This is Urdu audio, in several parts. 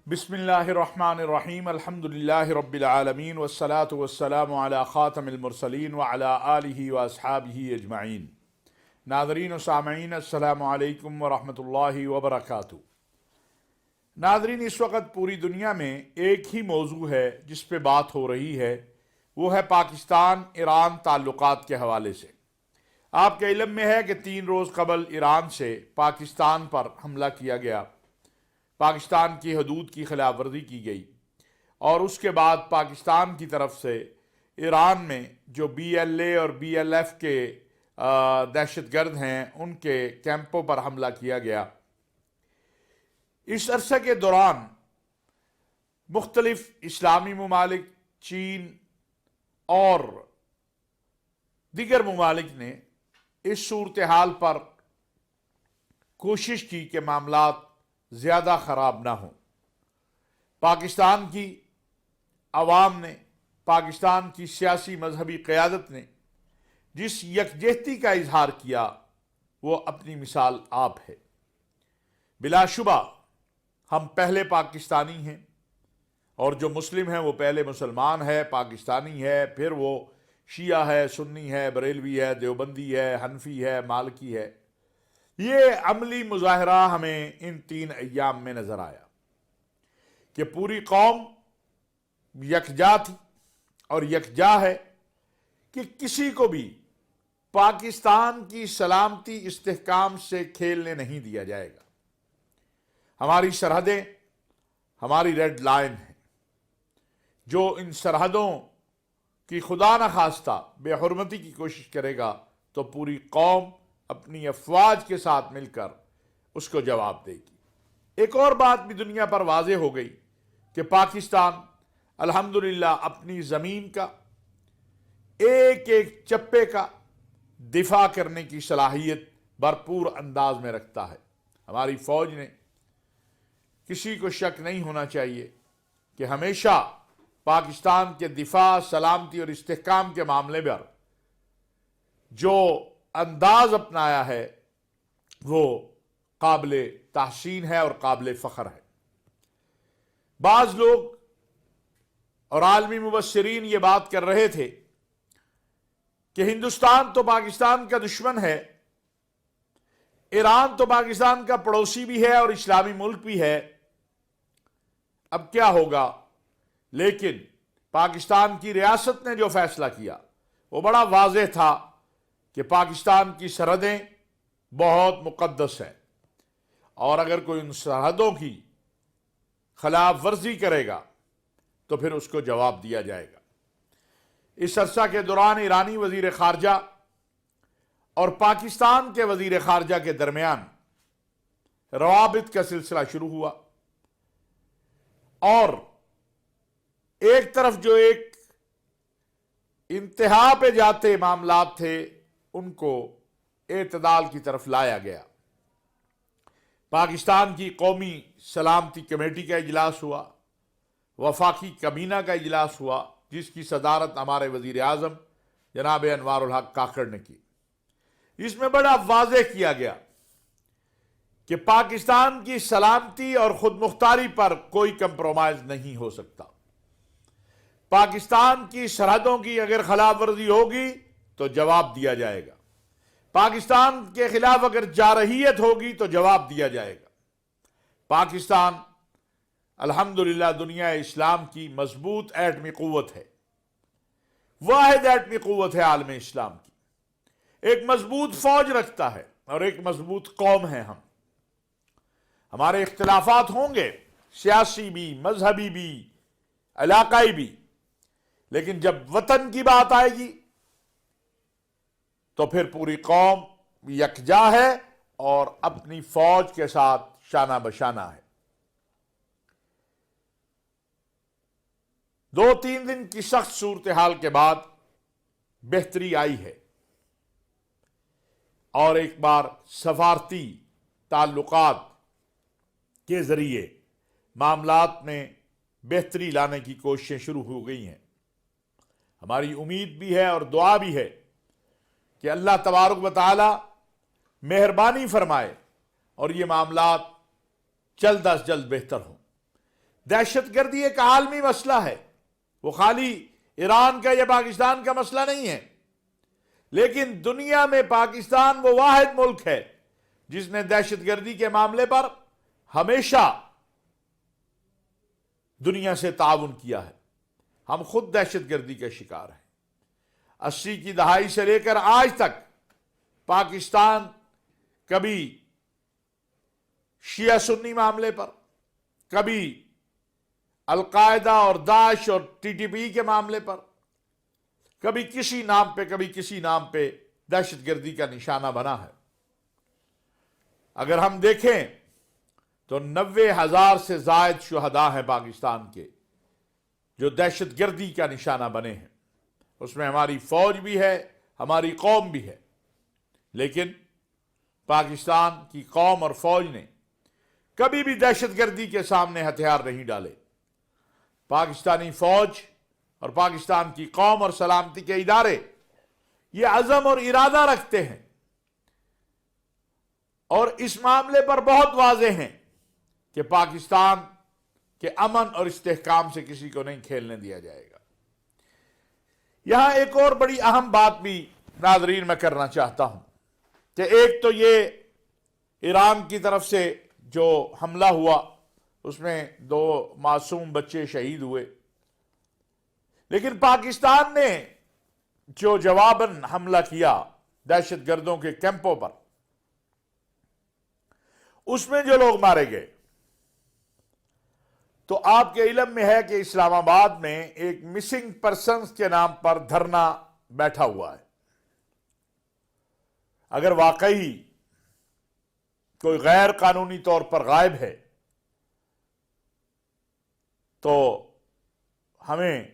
بسم اللہ الرحمن الرحیم الحمدللہ رب العالمین والصلاة والسلام علی خاتم المرسلین وعلی آلہ واصحابہ اجمعین۔ ناظرین و سامعین السلام علیکم ورحمۃ اللہ وبرکاتہ۔ ناظرین، اس وقت پوری دنیا میں ایک ہی موضوع ہے جس پہ بات ہو رہی ہے، وہ ہے پاکستان ایران تعلقات کے حوالے سے۔ آپ کے علم میں ہے کہ 3 روز قبل ایران سے پاکستان پر حملہ کیا گیا، پاکستان کی حدود کی خلاف ورزی کی گئی، اور اس کے بعد پاکستان کی طرف سے ایران میں جو BLA اور BLF کے دہشت گرد ہیں ان کے کیمپوں پر حملہ کیا گیا۔ اس عرصے کے دوران مختلف اسلامی ممالک، چین اور دیگر ممالک نے اس صورتحال پر کوشش کی کہ معاملات زیادہ خراب نہ ہوں۔ پاکستان کی عوام نے، پاکستان کی سیاسی مذہبی قیادت نے جس یکجہتی کا اظہار کیا وہ اپنی مثال آپ ہے۔ بلا شبہ ہم پہلے پاکستانی ہیں، اور جو مسلم ہیں وہ پہلے مسلمان ہے، پاکستانی ہے، پھر وہ شیعہ ہے، سنی ہے، بریلوی ہے، دیوبندی ہے، حنفی ہے، مالکی ہے۔ یہ عملی مظاہرہ ہمیں ان 3 ایام میں نظر آیا کہ پوری قوم یکجا تھی اور یکجا ہے کہ کسی کو بھی پاکستان کی سلامتی استحکام سے کھیلنے نہیں دیا جائے گا۔ ہماری سرحدیں ہماری ریڈ لائن ہیں، جو ان سرحدوں کی خدا نخواستہ بے حرمتی کی کوشش کرے گا تو پوری قوم اپنی افواج کے ساتھ مل کر اس کو جواب دے گی۔ ایک اور بات بھی دنیا پر واضح ہو گئی کہ پاکستان الحمدللہ اپنی زمین کا ایک ایک چپے کا دفاع کرنے کی صلاحیت بھرپور انداز میں رکھتا ہے۔ ہماری فوج نے، کسی کو شک نہیں ہونا چاہیے کہ ہمیشہ پاکستان کے دفاع، سلامتی اور استحکام کے معاملے پر جو انداز اپنایا ہے وہ قابل تحسین ہے اور قابل فخر ہے۔ بعض لوگ اور عالمی مبصرین یہ بات کر رہے تھے کہ ہندوستان تو پاکستان کا دشمن ہے، ایران تو پاکستان کا پڑوسی بھی ہے اور اسلامی ملک بھی ہے، اب کیا ہوگا؟ لیکن پاکستان کی ریاست نے جو فیصلہ کیا وہ بڑا واضح تھا کہ پاکستان کی سرحدیں بہت مقدس ہیں، اور اگر کوئی ان سرحدوں کی خلاف ورزی کرے گا تو پھر اس کو جواب دیا جائے گا۔ اس عرصہ کے دوران ایرانی وزیر خارجہ اور پاکستان کے وزیر خارجہ کے درمیان روابط کا سلسلہ شروع ہوا، اور ایک طرف جو ایک انتہا پہ جاتے معاملات تھے ان کو اعتدال کی طرف لایا گیا۔ پاکستان کی قومی سلامتی کمیٹی کا اجلاس ہوا، وفاقی کابینہ کا اجلاس ہوا، جس کی صدارت ہمارے وزیر اعظم جناب انوار الحق کاکڑ نے کی۔ اس میں بڑا واضح کیا گیا کہ پاکستان کی سلامتی اور خود مختاری پر کوئی کمپرومائز نہیں ہو سکتا۔ پاکستان کی سرحدوں کی اگر خلاف ورزی ہوگی تو جواب دیا جائے گا، پاکستان کے خلاف اگر جارحیت ہوگی تو جواب دیا جائے گا۔ پاکستان الحمدللہ دنیا اسلام کی مضبوط ایٹمی قوت ہے، واحد ایٹمی قوت ہے عالم اسلام کی، ایک مضبوط فوج رکھتا ہے اور ایک مضبوط قوم ہے ہم۔ ہمارے اختلافات ہوں گے، سیاسی بھی، مذہبی بھی، علاقائی بھی، لیکن جب وطن کی بات آئے گی تو پھر پوری قوم یکجا ہے اور اپنی فوج کے ساتھ شانہ بشانہ ہے۔ 2-3 دن کی سخت صورتحال کے بعد بہتری آئی ہے، اور ایک بار سفارتی تعلقات کے ذریعے معاملات میں بہتری لانے کی کوششیں شروع ہو گئی ہیں۔ ہماری امید بھی ہے اور دعا بھی ہے کہ اللہ تبارک و تعالی مہربانی فرمائے اور یہ معاملات جلد از جلد بہتر ہوں۔ دہشت گردی ایک عالمی مسئلہ ہے، وہ خالی ایران کا یا پاکستان کا مسئلہ نہیں ہے، لیکن دنیا میں پاکستان وہ واحد ملک ہے جس نے دہشت گردی کے معاملے پر ہمیشہ دنیا سے تعاون کیا ہے۔ ہم خود دہشت گردی کے شکار ہیں۔ 80 کی دہائی سے لے کر آج تک پاکستان کبھی شیعہ سنی معاملے پر، کبھی القاعدہ اور داعش اور ٹی ٹی پی کے معاملے پر، کبھی کسی نام پہ کبھی کسی نام پہ دہشت گردی کا نشانہ بنا ہے۔ اگر ہم دیکھیں تو 90,000 سے زائد شہداء ہیں پاکستان کے جو دہشت گردی کا نشانہ بنے ہیں۔ اس میں ہماری فوج بھی ہے، ہماری قوم بھی ہے، لیکن پاکستان کی قوم اور فوج نے کبھی بھی دہشت گردی کے سامنے ہتھیار نہیں ڈالے۔ پاکستانی فوج اور پاکستان کی قوم اور سلامتی کے ادارے یہ عزم اور ارادہ رکھتے ہیں اور اس معاملے پر بہت واضح ہیں کہ پاکستان کے امن اور استحکام سے کسی کو نہیں کھیلنے دیا جائے گا۔ یہاں ایک اور بڑی اہم بات بھی ناظرین میں کرنا چاہتا ہوں کہ ایک تو یہ ایران کی طرف سے جو حملہ ہوا اس میں 2 معصوم بچے شہید ہوئے، لیکن پاکستان نے جو جواباً حملہ کیا دہشت گردوں کے کیمپوں پر، اس میں جو لوگ مارے گئے، تو آپ کے علم میں ہے کہ اسلام آباد میں ایک مسنگ پرسنز کے نام پر دھرنا بیٹھا ہوا ہے۔ اگر واقعی کوئی غیر قانونی طور پر غائب ہے تو ہمیں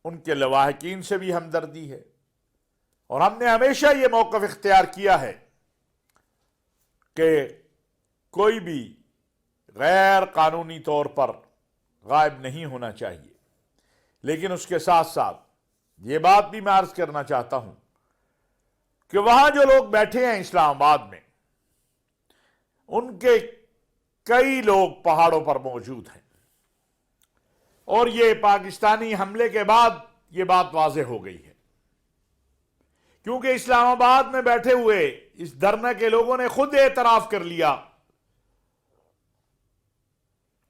ان کے لواحقین سے بھی ہمدردی ہے، اور ہم نے ہمیشہ یہ موقف اختیار کیا ہے کہ کوئی بھی غیر قانونی طور پر غائب نہیں ہونا چاہیے۔ لیکن اس کے ساتھ ساتھ یہ بات بھی میں عرض کرنا چاہتا ہوں کہ وہاں جو لوگ بیٹھے ہیں اسلام آباد میں، ان کے کئی لوگ پہاڑوں پر موجود ہیں، اور یہ پاکستانی حملے کے بعد یہ بات واضح ہو گئی ہے، کیونکہ اسلام آباد میں بیٹھے ہوئے اس دھرنے کے لوگوں نے خود اعتراف کر لیا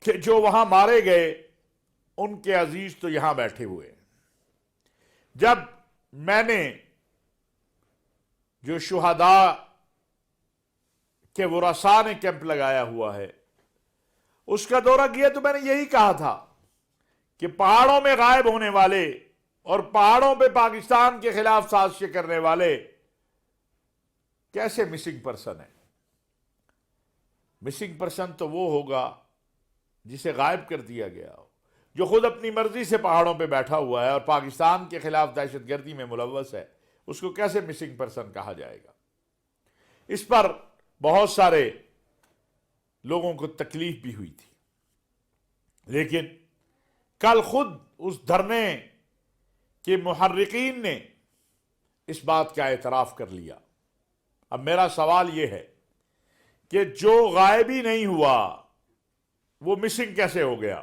کہ جو وہاں مارے گئے ان کے عزیز تو یہاں بیٹھے ہوئے ہیں۔ جب میں نے جو شہداء کے ورثاء نے کیمپ لگایا ہوا ہے اس کا دورہ کیا تو میں نے یہی کہا تھا کہ پہاڑوں میں غائب ہونے والے اور پہاڑوں پہ پاکستان کے خلاف سازشیں کرنے والے کیسے مسنگ پرسن ہیں؟ مسنگ پرسن تو وہ ہوگا جسے غائب کر دیا گیا ہو، جو خود اپنی مرضی سے پہاڑوں پہ بیٹھا ہوا ہے اور پاکستان کے خلاف دہشت گردی میں ملوث ہے، اس کو کیسے مسنگ پرسن کہا جائے گا؟ اس پر بہت سارے لوگوں کو تکلیف بھی ہوئی تھی، لیکن کل خود اس دھرنے کے محرکین نے اس بات کا اعتراف کر لیا۔ اب میرا سوال یہ ہے کہ جو غائب ہی نہیں ہوا وہ مسنگ کیسے ہو گیا؟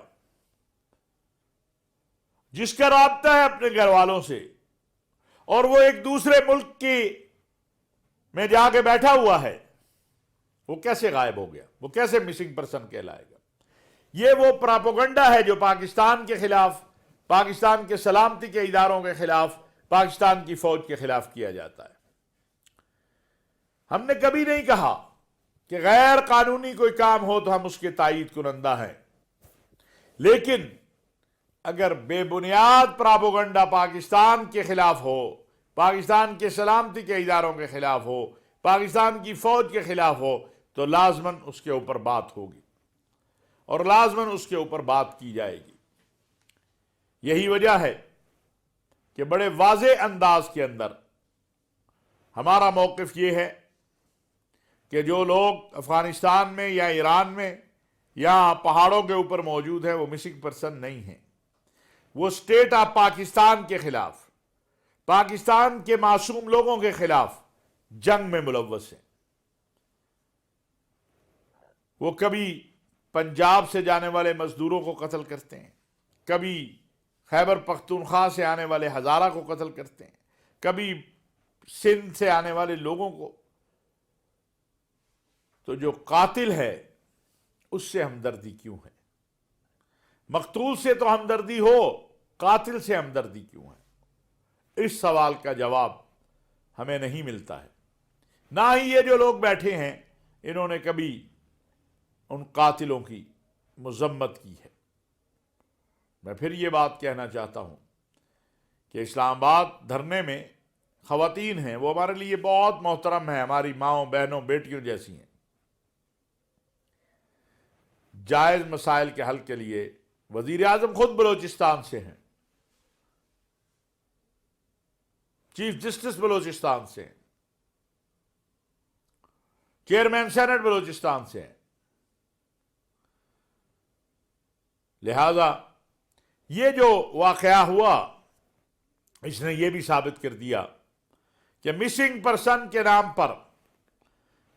جس کا رابطہ ہے اپنے گھر والوں سے اور وہ ایک دوسرے ملک کی میں جا کے بیٹھا ہوا ہے، وہ کیسے غائب ہو گیا؟ وہ کیسے مسنگ پرسن کہلائے گا؟ یہ وہ پراپوگنڈا ہے جو پاکستان کے خلاف، پاکستان کے سلامتی کے اداروں کے خلاف، پاکستان کی فوج کے خلاف کیا جاتا ہے۔ ہم نے کبھی نہیں کہا کہ غیر قانونی کوئی کام ہو تو ہم اس کے تائید کنندہ ہیں، لیکن اگر بے بنیاد پراپوگنڈا پاکستان کے خلاف ہو، پاکستان کے سلامتی کے اداروں کے خلاف ہو، پاکستان کی فوج کے خلاف ہو، تو لازماً اس کے اوپر بات ہوگی اور لازماً اس کے اوپر بات کی جائے گی۔ یہی وجہ ہے کہ بڑے واضح انداز کے اندر ہمارا موقف یہ ہے کہ جو لوگ افغانستان میں یا ایران میں یا پہاڑوں کے اوپر موجود ہیں وہ مسنگ پرسن نہیں ہیں، وہ اسٹیٹ آف پاکستان کے خلاف، پاکستان کے معصوم لوگوں کے خلاف جنگ میں ملوث ہیں۔ وہ کبھی پنجاب سے جانے والے مزدوروں کو قتل کرتے ہیں، کبھی خیبر پختونخوا سے آنے والے ہزارہ کو قتل کرتے ہیں، کبھی سندھ سے آنے والے لوگوں کو. تو جو قاتل ہے اس سے ہمدردی کیوں ہے؟ مقتول سے تو ہمدردی ہو، قاتل سے ہمدردی کیوں ہے؟ اس سوال کا جواب ہمیں نہیں ملتا ہے. نہ ہی یہ جو لوگ بیٹھے ہیں انہوں نے کبھی ان قاتلوں کی مذمت کی ہے. میں پھر یہ بات کہنا چاہتا ہوں کہ اسلام آباد دھرنے میں خواتین ہیں، وہ ہمارے لیے بہت محترم ہیں، ہماری ماؤں بہنوں بیٹیوں جیسی ہیں. جائز مسائل کے حل کے لیے وزیر اعظم خود بلوچستان سے ہیں، چیف جسٹس بلوچستان سے ہیں، چیئرمین سینٹ بلوچستان سے ہیں. لہذا یہ جو واقعہ ہوا اس نے یہ بھی ثابت کر دیا کہ مسنگ پرسن کے نام پر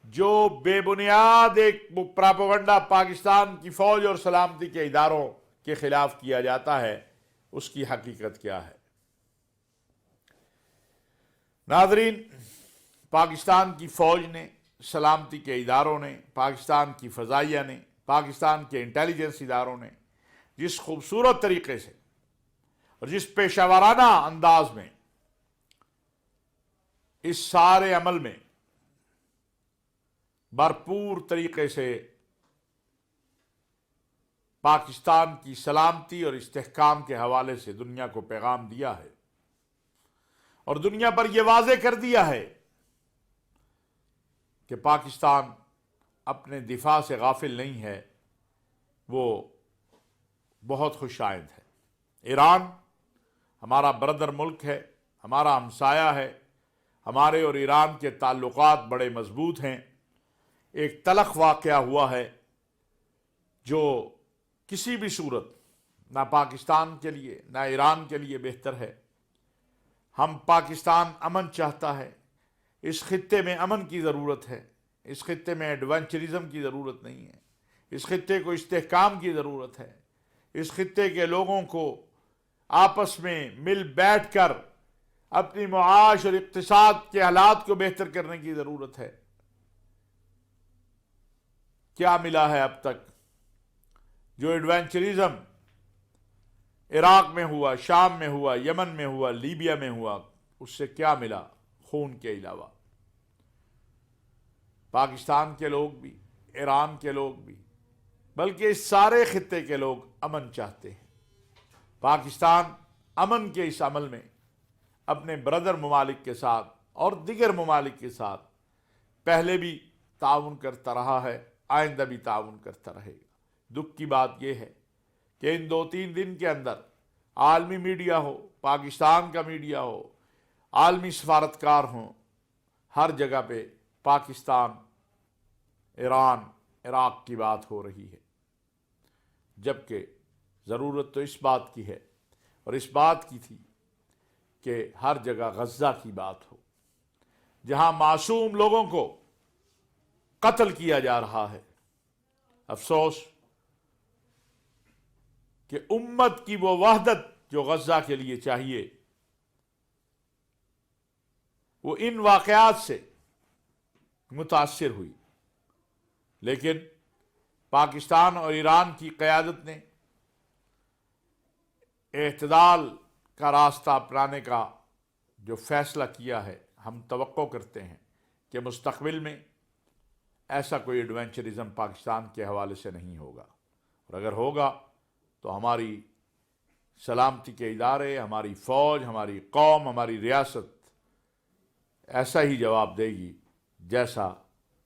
جو بے بنیاد ایک پراپیگنڈا پاکستان کی فوج اور سلامتی کے اداروں کے خلاف کیا جاتا ہے اس کی حقیقت کیا ہے. ناظرین، پاکستان کی فوج نے، سلامتی کے اداروں نے، پاکستان کی فضائیہ نے، پاکستان کے انٹیلیجنس اداروں نے جس خوبصورت طریقے سے اور جس پیشہ ورانہ انداز میں اس سارے عمل میں بھرپور طریقے سے پاکستان کی سلامتی اور استحکام کے حوالے سے دنیا کو پیغام دیا ہے اور دنیا پر یہ واضح کر دیا ہے کہ پاکستان اپنے دفاع سے غافل نہیں ہے، وہ بہت خوش آئند ہے. ایران ہمارا برادر ملک ہے، ہمارا ہمسایہ ہے، ہمارے اور ایران کے تعلقات بڑے مضبوط ہیں. ایک تلخ واقعہ ہوا ہے جو کسی بھی صورت نہ پاکستان کے لیے نہ ایران کے لیے بہتر ہے. ہم پاکستان امن چاہتا ہے، اس خطے میں امن کی ضرورت ہے، اس خطے میں ایڈونچرزم کی ضرورت نہیں ہے، اس خطے کو استحکام کی ضرورت ہے، اس خطے کے لوگوں کو آپس میں مل بیٹھ کر اپنی معاش اور اقتصاد کے حالات کو بہتر کرنے کی ضرورت ہے. کیا ملا ہے اب تک؟ جو ایڈونچرزم عراق میں ہوا، شام میں ہوا، یمن میں ہوا، لیبیا میں ہوا، اس سے کیا ملا خون کے علاوہ؟ پاکستان کے لوگ بھی، ایران کے لوگ بھی، بلکہ اس سارے خطے کے لوگ امن چاہتے ہیں. پاکستان امن کے اس عمل میں اپنے برادر ممالک کے ساتھ اور دیگر ممالک کے ساتھ پہلے بھی تعاون کرتا رہا ہے، آئندہ بھی تعاون کرتا رہے گا. دکھ کی بات یہ ہے کہ ان 2-3 دن کے اندر عالمی میڈیا ہو، پاکستان کا میڈیا ہو، عالمی سفارتکار ہوں، ہر جگہ پہ پاکستان، ایران، عراق کی بات ہو رہی ہے، جبکہ ضرورت تو اس بات کی ہے اور اس بات کی تھی کہ ہر جگہ غزہ کی بات ہو، جہاں معصوم لوگوں کو قتل کیا جا رہا ہے. افسوس کہ امت کی وہ وحدت جو غزہ کے لیے چاہیے وہ ان واقعات سے متاثر ہوئی. لیکن پاکستان اور ایران کی قیادت نے اعتدال کا راستہ اپنانے کا جو فیصلہ کیا ہے، ہم توقع کرتے ہیں کہ مستقبل میں ایسا کوئی ایڈونچرزم پاکستان کے حوالے سے نہیں ہوگا، اور اگر ہوگا تو ہماری سلامتی کے ادارے، ہماری فوج، ہماری قوم، ہماری ریاست ایسا ہی جواب دے گی جیسا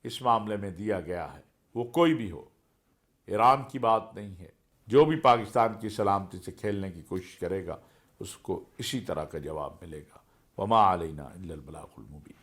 اس معاملے میں دیا گیا ہے. وہ کوئی بھی ہو، ایران کی بات نہیں ہے. جو بھی پاکستان کی سلامتی سے کھیلنے کی کوشش کرے گا اس کو اسی طرح کا جواب ملے گا. وما علینا الا البلاغ المبین.